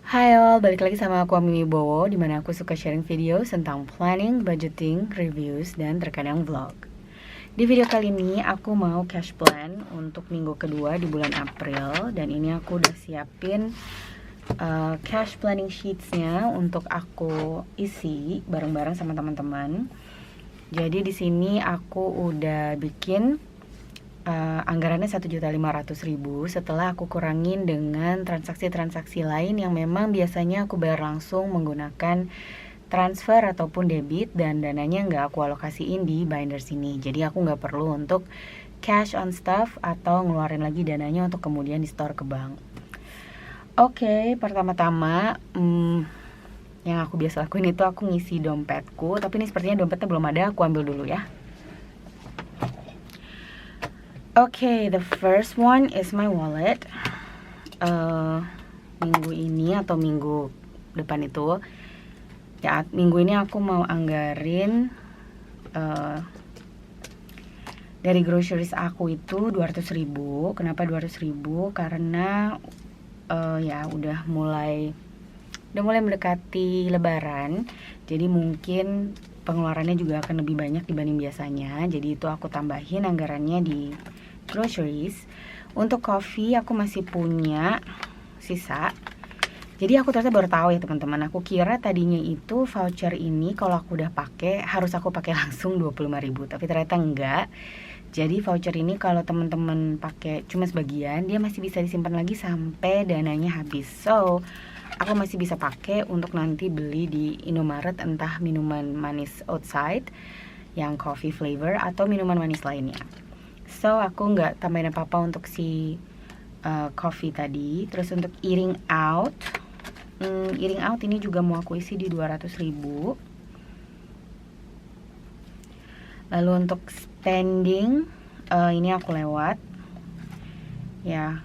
Hai all, balik lagi sama aku Ami Wibowo, dimana aku suka sharing video tentang planning, budgeting, reviews, dan terkadang vlog. Di video kali ini aku mau cash plan untuk minggu kedua di bulan April, dan ini aku udah siapin cash planning sheetsnya untuk aku isi bareng-bareng sama teman-teman. Jadi di sini aku udah bikin anggarannya 1.500.000 setelah aku kurangin dengan transaksi-transaksi lain yang memang biasanya aku bayar langsung menggunakan transfer ataupun debit, dan dananya nggak aku alokasiin di binders ini. Jadi aku nggak perlu untuk cash on stuff atau ngeluarin lagi dananya untuk kemudian di store ke bank. Oke, pertama-tama yang aku biasa lakuin itu aku ngisi dompetku, tapi ini sepertinya dompetnya belum ada, aku ambil dulu ya. Okay, the first one is my wallet. Minggu ini atau minggu depan itu, ya minggu ini aku mau anggarin dari groceries aku itu 200.000. Kenapa 200.000? Karena ya udah mulai mendekati lebaran, jadi mungkin pengeluarannya juga akan lebih banyak dibanding biasanya. Jadi itu aku tambahin anggarannya di groceries. Untuk coffee aku masih punya sisa. Jadi aku ternyata baru tahu ya teman-teman, aku kira tadinya itu voucher ini kalau aku udah pakai harus aku pakai langsung 25.000, tapi ternyata enggak. Jadi voucher ini kalau teman-teman pakai cuma sebagian, dia masih bisa disimpan lagi sampai dananya habis. So aku masih bisa pakai untuk nanti beli di Indomaret, entah minuman manis outside yang coffee flavor atau minuman manis lainnya. So aku nggak tambahin apa-apa untuk si coffee tadi. Terus untuk eating out ini juga mau aku isi di 200.000. Lalu untuk spending ini aku lewat ya,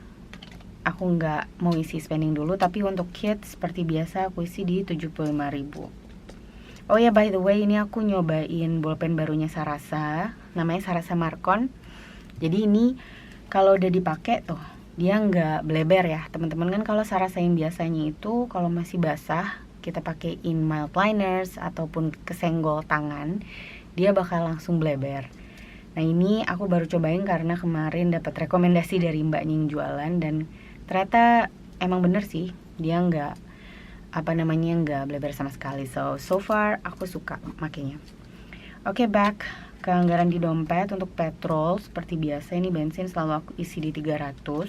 aku nggak mau isi spending dulu. Tapi untuk kids seperti biasa aku isi di 75.000. Oh ya, by the way, ini aku nyobain bolpen barunya Sarasa, namanya Sarasa Marcon. Jadi ini kalau udah dipakai tuh dia nggak bleber ya teman-teman. Kan kalau Sarasa yang biasanya itu kalau masih basah kita pakein mild liners ataupun kesenggol tangan, dia bakal langsung bleber. Nah ini aku baru cobain karena kemarin dapat rekomendasi dari mbaknya yang jualan, dan ternyata emang bener sih, dia nggak nggak bleber sama sekali. So far aku suka makanya. Oke, back ke anggaran di dompet. Untuk petrol seperti biasa, ini bensin selalu aku isi di 300.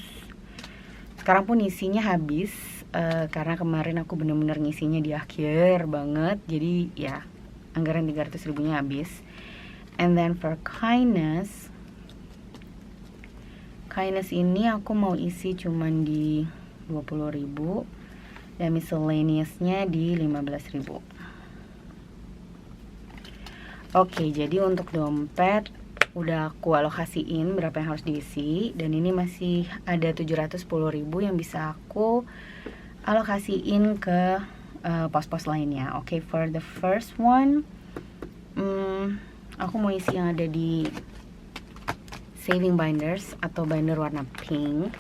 Sekarang pun isinya habis karena kemarin aku bener-bener ngisinya di akhir banget. Jadi ya anggaran 300.000 nya habis. And then for kindness ini aku mau isi cuman di 20.000 dan miscellaneousnya di 15.000. Oke, jadi untuk dompet udah aku alokasiin berapa yang harus diisi, dan ini masih ada 710.000 yang bisa aku alokasiin ke pos-pos lainnya. Oke, for the first one aku mau isi yang ada di saving binders atau binder warna pink.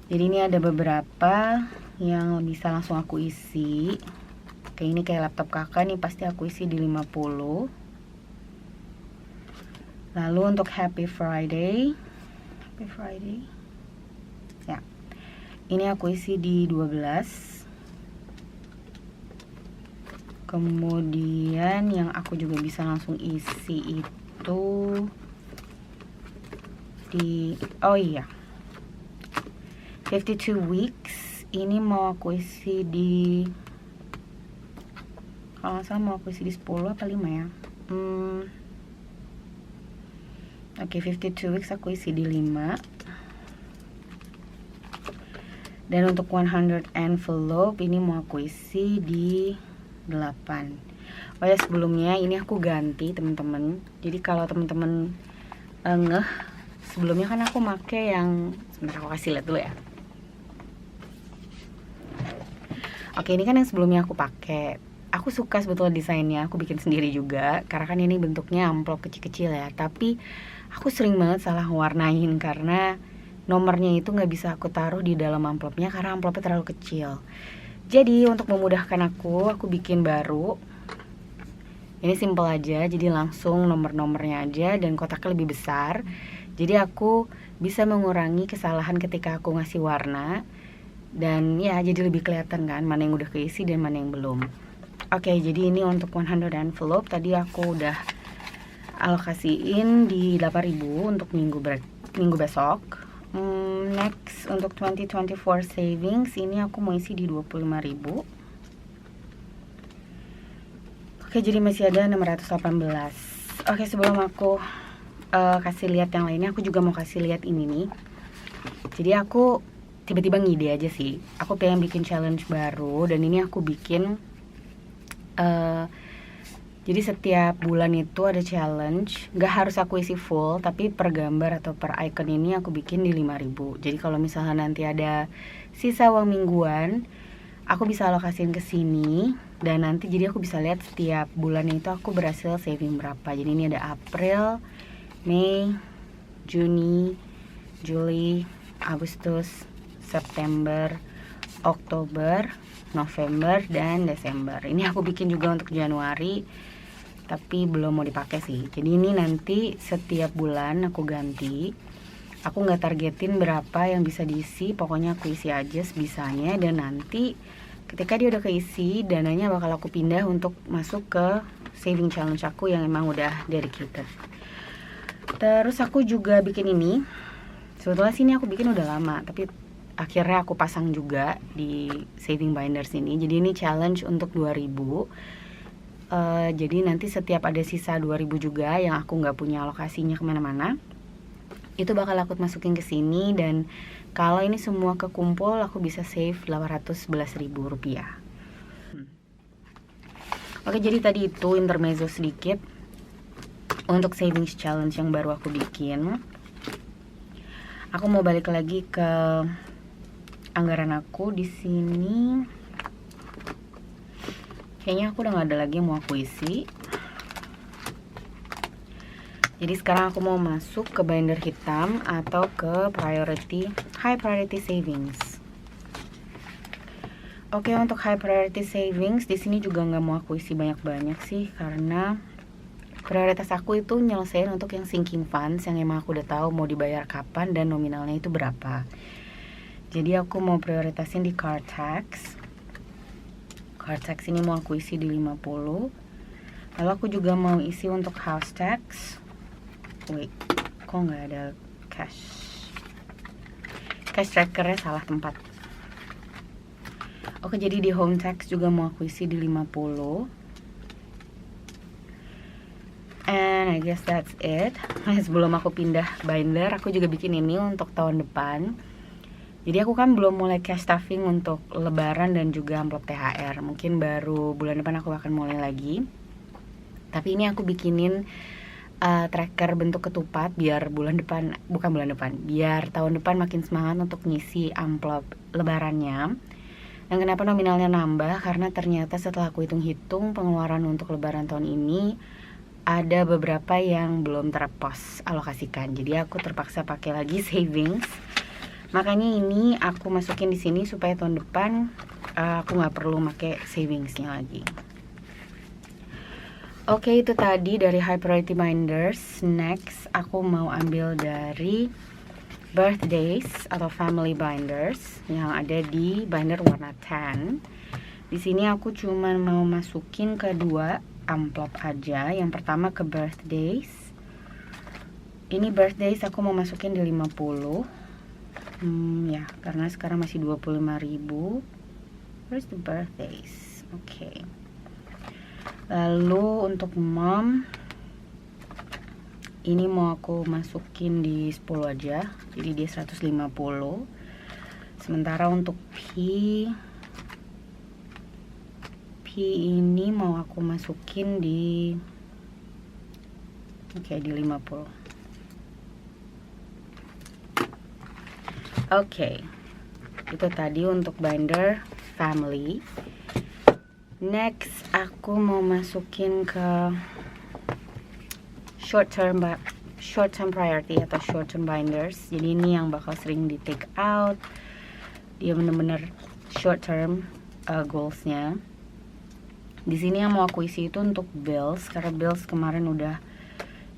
Jadi ini ada beberapa yang bisa langsung aku isi. Oke, ini kayak laptop kakak nih, pasti aku isi di 50. Lalu untuk Happy Friday ya, ini aku isi di 12. Kemudian yang aku juga bisa langsung isi itu di 52 weeks, ini mau aku isi di, kalau nggak salah mau aku isi di 10 apa 5 ya. Oke, 52 weeks aku isi di 5. Dan untuk 100 envelope ini mau aku isi di 8. Oh ya, sebelumnya ini aku ganti teman-teman. Jadi kalau teman-teman sebelumnya kan aku make yang, sebentar aku kasih lihat dulu ya. Oke, ini kan yang sebelumnya aku pakai. Aku suka sebetulnya desainnya, aku bikin sendiri juga karena kan ini bentuknya amplop kecil-kecil ya. Tapi aku sering banget salah warnain karena nomornya itu nggak bisa aku taruh di dalam amplopnya karena amplopnya terlalu kecil. Jadi untuk memudahkan aku bikin baru. Ini simple aja, jadi langsung nomor-nomornya aja dan kotaknya lebih besar. Jadi aku bisa mengurangi kesalahan ketika aku ngasih warna. Dan ya jadi lebih kelihatan kan mana yang udah keisi dan mana yang belum. Oke, jadi ini untuk 100 envelope. Tadi aku udah alokasiin di 8.000 untuk minggu besok. Next untuk 2024 savings ini aku mau isi di 25.000. Oke, jadi masih ada 618. Oke, sebelum aku kasih lihat yang lainnya, aku juga mau kasih lihat ini nih. Jadi aku tiba-tiba ngide aja sih. Aku pengen bikin challenge baru dan ini aku bikin jadi setiap bulan itu ada challenge. Gak harus aku isi full, tapi per gambar atau per icon ini aku bikin di 5.000. Jadi kalau misalnya nanti ada sisa uang mingguan, aku bisa alokasiin ke sini. Dan nanti jadi aku bisa lihat setiap bulan itu aku berhasil saving berapa. Jadi ini ada April, Mei, Juni, Juli, Agustus, September, Oktober, November, dan Desember. Ini aku bikin juga untuk Januari, tapi belum mau dipakai sih. Jadi ini nanti setiap bulan aku ganti. Aku nggak targetin berapa yang bisa diisi, pokoknya aku isi aja sebisanya. Dan nanti ketika dia udah keisi, dananya bakal aku pindah untuk masuk ke saving challenge aku yang emang udah dedicated. Terus aku juga bikin ini. Sebetulnya sini aku bikin udah lama, tapi akhirnya aku pasang juga di saving binders ini. Jadi ini challenge untuk 2.000. Jadi nanti setiap ada sisa 2.000 juga yang aku nggak punya alokasinya kemana-mana, itu bakal aku masukin ke sini. Dan kalau ini semua kekumpul, aku bisa save 811.000 rupiah. Oke, jadi tadi itu intermezzo sedikit untuk savings challenge yang baru aku bikin. Aku mau balik lagi ke anggaran aku di sini. Kayaknya aku udah gak ada lagi yang mau aku isi. Jadi sekarang aku mau masuk ke binder hitam atau ke high priority savings. Oke, untuk high priority savings di sini juga nggak mau aku isi banyak-banyak sih, karena prioritas aku itu nyelesain untuk yang sinking funds yang emang aku udah tahu mau dibayar kapan dan nominalnya itu berapa. Jadi aku mau prioritasin di car tax. Car tax ini mau aku isi di 50. Lalu aku juga mau isi untuk house tax. Wait, kok nggak ada cash? Cash trackernya salah tempat. Oke, jadi di home tax juga mau aku isi di 50. And I guess that's it. Sebelum aku pindah binder, aku juga bikin ini untuk tahun depan. Jadi aku kan belum mulai cash stuffing untuk lebaran dan juga amplop THR. Mungkin baru bulan depan aku akan mulai lagi. Tapi ini aku bikinin tracker bentuk ketupat biar biar tahun depan makin semangat untuk ngisi amplop lebarannya. Dan kenapa nominalnya nambah? Karena ternyata setelah aku hitung-hitung pengeluaran untuk lebaran tahun ini, ada beberapa yang belum terpos alokasikan. Jadi aku terpaksa pakai lagi savings. Makanya ini aku masukin di sini supaya tahun depan aku nggak perlu pakai savingsnya lagi. Oke, itu tadi dari high priority binders. Next, aku mau ambil dari birthdays atau family binders yang ada di binder warna tan. Di sini aku cuman mau masukin ke 2 amplop aja. Yang pertama ke birthdays. Ini birthdays aku mau masukin di 50. Ya, karena sekarang masih 25.000. Where's the birthdays? Oke. Lalu untuk mom, ini mau aku masukin di 10 aja. Jadi dia 150. Sementara untuk P ini mau aku masukin di di 50. Oke, itu tadi untuk binder family. Next, aku mau masukin ke short term priority atau short term binders. Jadi ini yang bakal sering di take out. Dia bener-bener short term. goalsnya. Di sini yang mau aku isi itu untuk bills, karena bills kemarin udah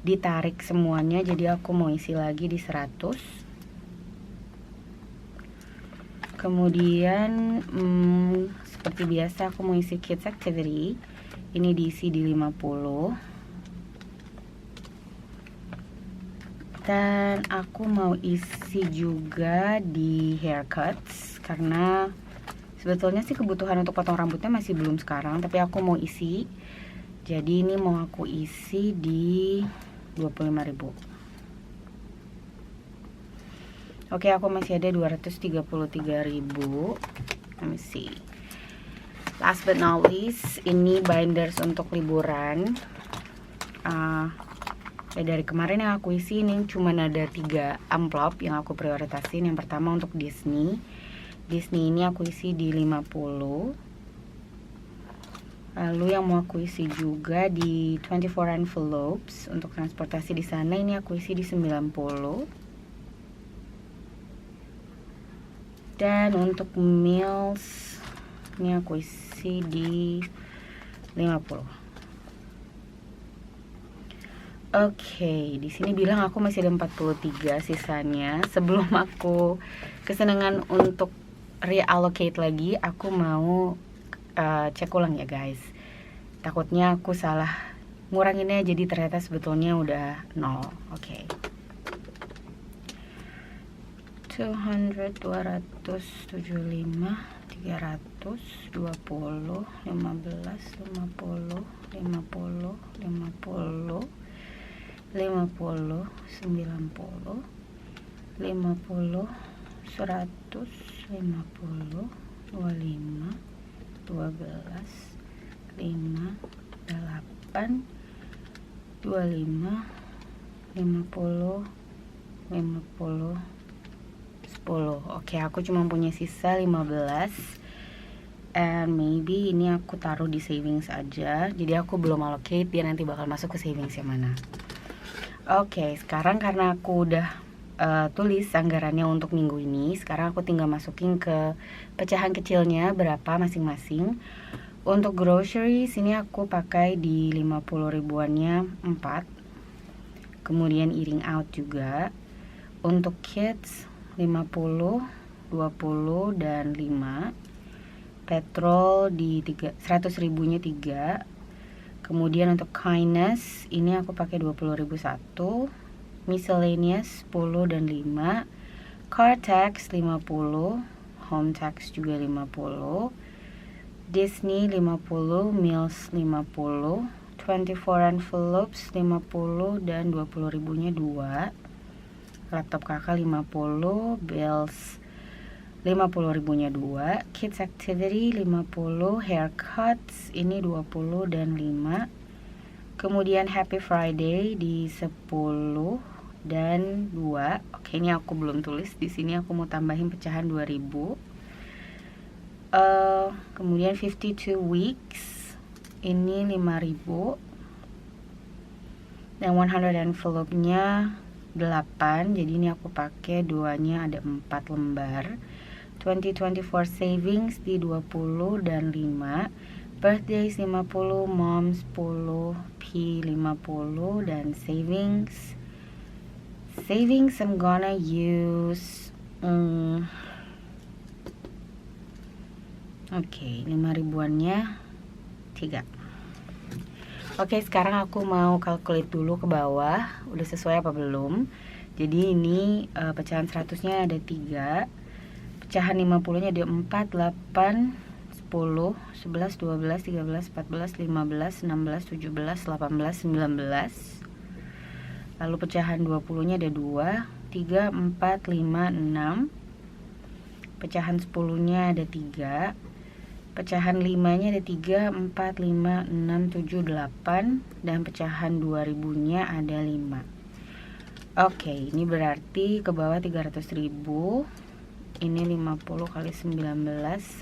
ditarik semuanya, jadi aku mau isi lagi di 100. Kemudian seperti biasa aku mau isi kids activity, ini diisi di 50. Dan aku mau isi juga di haircuts, karena sebetulnya sih kebutuhan untuk potong rambutnya masih belum sekarang, tapi aku mau isi. Jadi ini mau aku isi di 25.000. Oke, aku masih ada 233.000. Let me see. Last but not least, ini binders untuk liburan. Dari kemarin yang aku isi ini cuman ada 3 amplop yang aku prioritasin. Yang pertama untuk Disney ini aku isi di 50. Lalu yang mau aku isi juga di 24 envelopes untuk transportasi di sana, ini aku isi di 90. Dan untuk meals ini aku isi di 50. Oke, di sini bilang aku masih ada 43 sisanya. Sebelum aku kesenangan untuk reallocate lagi, aku mau cek ulang ya guys. Takutnya aku salah nguranginnya, jadi ternyata sebetulnya udah 0. Oke. 200, 275, 300, 20, 15, 50, 50, 50, 50, 90, 50, 100, 50, 25, 12, 5, 8, 25, 50, 50, 10. Oke, aku cuma punya sisa 15. And maybe ini aku taruh di savings aja. Jadi aku belum allocate, dia nanti bakal masuk ke savings yang mana. Oke, sekarang karena aku udah tulis anggarannya untuk minggu ini, sekarang aku tinggal masukin ke pecahan kecilnya berapa masing-masing. Untuk groceries ini aku pakai di 50 ribuannya 4. Kemudian eating out juga. Untuk kids 50, 20, dan 5. Petrol di 100 ribunya 3. Kemudian untuk kindness ini aku pakai 20.000 1. Miscellaneous 10 dan 5. Car tax 50. Home tax juga 50. Disney 50. Meals 50. 24 envelopes 50 dan 20 ribunya 2. Laptop kakak 50. Bills 50 ribunya 2. Kids activity 50. Haircuts ini 20 dan 5. Kemudian Happy Friday di 10 dan 2. Oke, ini aku belum tulis. Di sini aku mau tambahin pecahan 2000. Kemudian 52 weeks ini 5000. Dan 100 envelope-nya 8. Jadi ini aku pakai duanya, ada 4 lembar. 2024 savings di 20 dan 5. Birthdays 50, moms 10, P 50, dan savings I'm gonna use oke, 5 ribuannya 3. Oke, sekarang aku mau calculate dulu ke bawah udah sesuai apa belum. Jadi ini pecahan 100-nya ada 3. Pecahan 50-nya ada 4, 8, 10, 11, 12, 13, 14, 15, 16, 17, 18, 19. Lalu pecahan 20-nya ada 2, 3, 4, 5, 6. Pecahan 10-nya ada 3. Pecahan 5-nya ada 3, 4, 5, 6, 7, 8. Dan pecahan 2000-nya ada 5. Oke, ini berarti ke bawah 300.000. Ini 50 kali 19,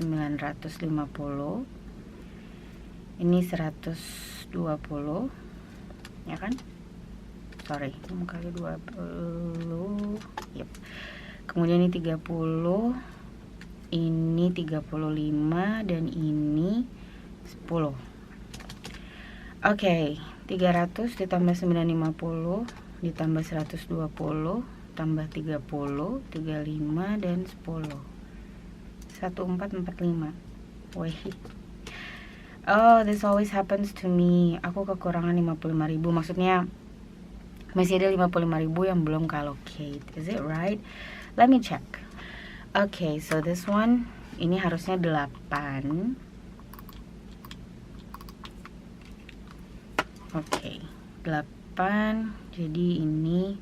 950. Ini 120, ya kan? Sorry, 6 kali 20. Yep. Kemudian ini 30. ini 35, dan ini 10. Oke, 300 ditambah 950 ditambah 120 tambah 30, 35 dan 10. 1445. Wih. Oh, this always happens to me. Aku kekurangan 55.000. Maksudnya masih ada 55.000 yang belum allocate. Is it right? Let me check. Okay, so this one ini harusnya 8. Oke, 8. Jadi ini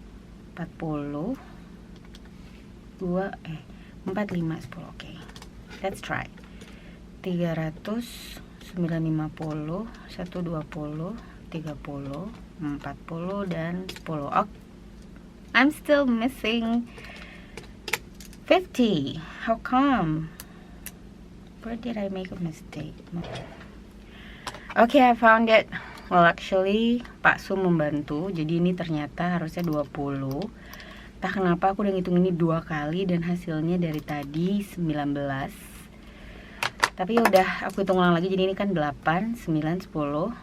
40. 4, 5, 10. Oke. Let's try. 300, 950, 120, 30, 40 dan 10. Oh, I'm still missing 50. How come? Where did I make a mistake? Okay, I found it. Well, actually, Pak Su membantu. Jadi ini ternyata harusnya 20. Entah kenapa aku udah ngitung ini 2 kali dan hasilnya dari tadi 19. Tapi udah aku hitung ulang lagi. Jadi ini kan 8, 9, 10, 11,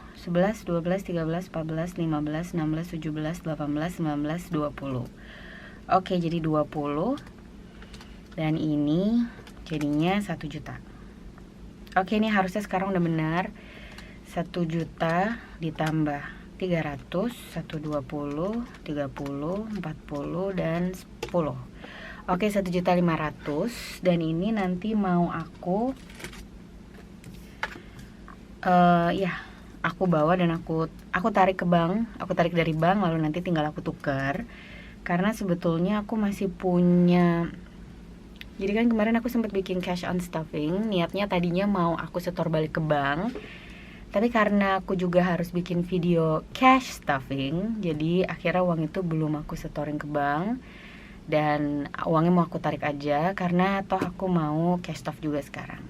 12, 13, 14, 15, 16, 17, 18, 19, 20. Oke, jadi 20. Dan ini jadinya 1 juta. Oke, ini harusnya sekarang udah benar. 1 juta ditambah 300, 120, 30, 40 dan 10. Oke, 1.500.000. Dan ini nanti mau aku aku bawa dan aku tarik ke bank. Aku tarik dari bank, lalu nanti tinggal aku tukar. Karena sebetulnya aku masih punya. Jadi kan kemarin aku sempat bikin cash on stuffing. Niatnya tadinya mau aku setor balik ke bank. Tapi karena aku juga harus bikin video cash stuffing, jadi akhirnya uang itu belum aku setorin ke bank. Dan uangnya mau aku tarik aja, karena toh aku mau cash stuff juga sekarang.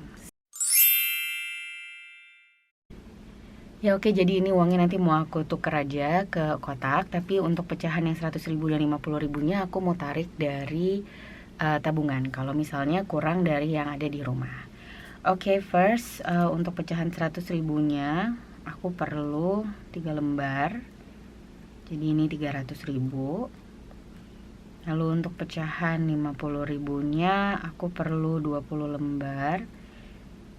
Ya oke, jadi ini uangnya nanti mau aku tuker aja ke kotak. Tapi untuk pecahan yang 100.000 dan 50.000 nya aku mau tarik dari tabungan. Kalau misalnya kurang dari yang ada di rumah. Oke, first untuk pecahan 100.000 nya aku perlu 3 lembar. Jadi ini 300.000. Lalu untuk pecahan 50.000 nya aku perlu 20 lembar.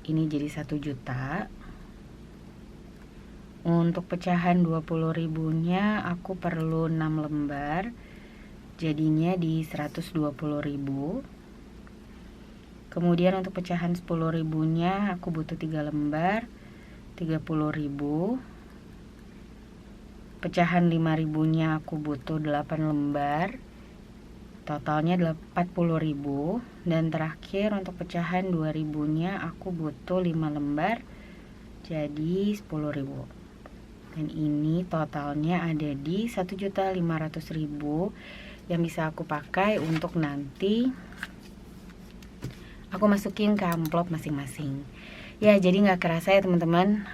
Ini jadi 1 juta. Untuk pecahan 20.000 nya aku perlu 6 lembar. Jadinya di 120.000. Kemudian untuk pecahan 10.000 nya aku butuh 3 lembar, 30.000. Pecahan 5.000 nya aku butuh 8 lembar, totalnya 40.000. Dan terakhir untuk pecahan 2.000 nya aku butuh 5 lembar, jadi 10.000. Dan ini totalnya ada di 1.500.000 yang bisa aku pakai untuk nanti aku masukin ke amplop masing-masing. Ya, jadi nggak kerasa ya teman-teman,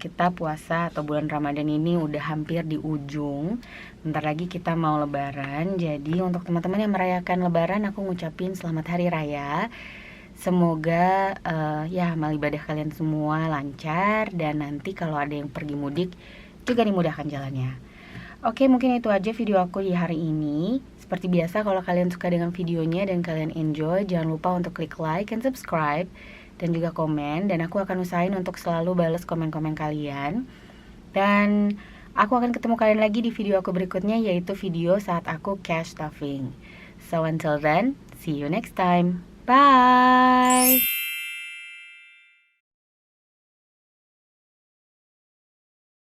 kita puasa atau bulan Ramadan ini udah hampir di ujung. Bentar lagi kita mau lebaran. Jadi untuk teman-teman yang merayakan lebaran, aku ngucapin selamat hari raya. Semoga ya amal ibadah kalian semua lancar. Dan nanti kalau ada yang pergi mudik juga dimudahkan jalannya. Oke, mungkin itu aja video aku di hari ini. Seperti biasa, kalau kalian suka dengan videonya dan kalian enjoy, jangan lupa untuk klik like and subscribe dan juga komen. Dan aku akan usahain untuk selalu balas komen-komen kalian. Dan aku akan ketemu kalian lagi di video aku berikutnya, yaitu video saat aku cash stuffing. So until then, see you next time. Bye!